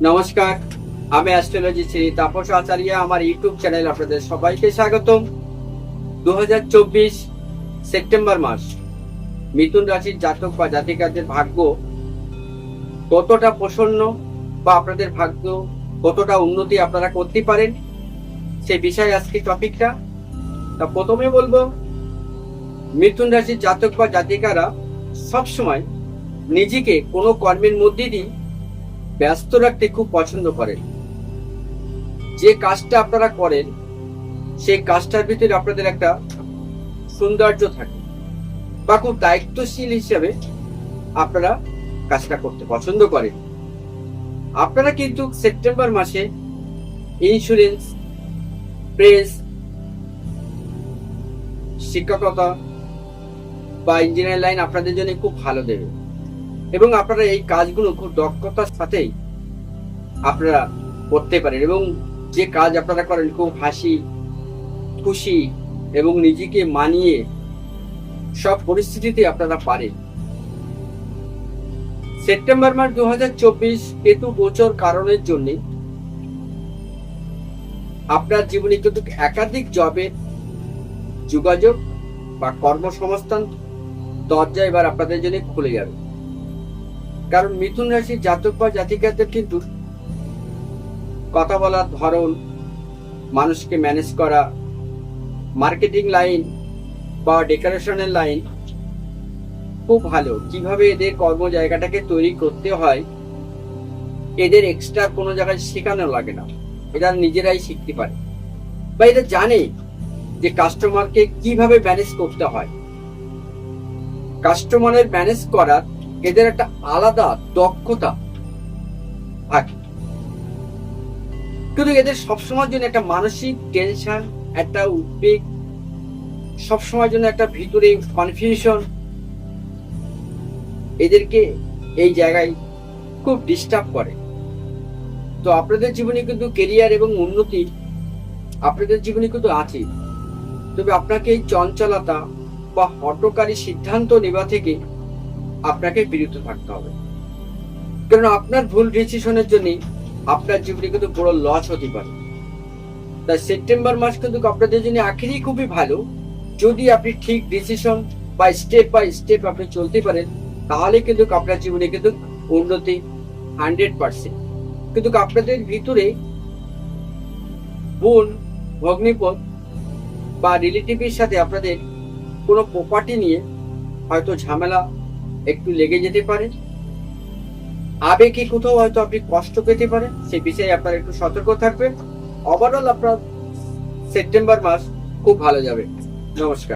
নমস্কার, আমি অ্যাস্ট্রোলজি শ্রী তাপস আচার্য। আমার ইউটিউব চ্যানেল আপনাদের সবাইকে স্বাগতম। 2024 সেপ্টেম্বর মাস মিথুন রাশির জাতক বা জাতিকাদের ভাগ্য কতটা প্রসন্ন বা আপনাদের ভাগ্য কতটা উন্নতি আপনারা করতে পারেন, সেই বিষয়ে আজকে টপিকটা। তা প্রথমে বলবো, মিথুন রাশির জাতক বা জাতিকারা সবসময় নিজেকে কোনো কর্মের মধ্যে দিয়ে ব্যস্ত রাখতে খুব পছন্দ করেন। যে কাজটা আপনারা করেন সেই কাজটার ভিতরে আপনাদের একটা সৌন্দর্য থাকে বা খুব দায়িত্বশীল হিসেবে আপনারা কাজটা করতে পছন্দ করেন। আপনারা কিন্তু সেপ্টেম্বর মাসে ইন্স্যুরেন্স, প্রেস, শিক্ষকতা বা ইঞ্জিনিয়ার লাইন আপনাদের জন্য খুব ভালো দেবে এবং আপনারা এই কাজগুলো খুব দক্ষতার সাথেই আপনারা করতে পারেন এবং যে কাজ আপনারা করেন খুব হাসি খুশি এবং নিজেকে মানিয়ে সব পরিস্থিতিতে আপনারা পারেন। সেপ্টেম্বর মাস 2024 কেতু গোচর কারণের জন্য আপনার জীবনে কিন্তু একাধিক জবের যোগাযোগ বা কর্মসংস্থান দরজা এবার আপনাদের জন্য খুলে যাবে। কারণ মিথুন রাশির জাতক বা জাতিকাদের কিন্তু কথা বলার ধরন, মানুষকে ম্যানেজ করা, মার্কেটিং লাইন বা ডেকোরেশনের লাইন খুব ভালো। কিভাবে এদের কর্ম জায়গাটাকে তৈরি করতে হয় এদের এক্সট্রা কোনো জায়গায় শেখানো লাগে না, এরা নিজেরাই শিখতে পারে বা এরা জানে যে কাস্টমারকে কিভাবে ম্যানেজ করতে হয়। কাস্টমারের ম্যানেজ করার এদের একটা আলাদা দক্ষতা থাকে, কিন্তু এদের সবসময়ের জন্য একটা মানসিক টেনশন, একটা উদ্বেগ, সবসময়ের জন্য একটা ভিতরে কনফিউশন এদেরকে এই জায়গায় খুব ডিস্টার্ব করে। তো আপনাদের জীবনে কিন্তু কেরিয়ার এবং উন্নতি আপনাদের জীবনে কিন্তু আছে, তবে আপনাকে এই চঞ্চলতা বা হঠকারী সিদ্ধান্ত নেওয়া থেকে আপনাকে বিরত থাকতে হবে। কারণ আপনার ভুল ডিসিশনের জন্য আপনার জীবনে কিন্তু বড় লস হতে পারে। তাই সেপ্টেম্বর মাস কিন্তু আপনাদের জন্য আখেরি খুবই ভালো। যদি আপনি ঠিক ডিসিশন বা স্টেপ বাই স্টেপ আপনি চলতে পারেন তাহলে কিন্তু আপনার জীবনে কিন্তু উন্নতি 100%। কিন্তু আপনাদের ভিতরে বোন, ভগ্নিপতি বা রিলেটিভের সাথে আপনাদের কোনো প্রপার্টি নিয়ে হয়তো ঝামেলা একটু লেগে যেতে পারে, আবেগে কোথাও হয়তো আপনি কষ্ট পেতে পারেন, সেই বিষয়ে আপনারা একটু সতর্ক থাকবেন। ওভারঅল আপনার সেপ্টেম্বর মাস খুব ভালো যাবে। নমস্কার।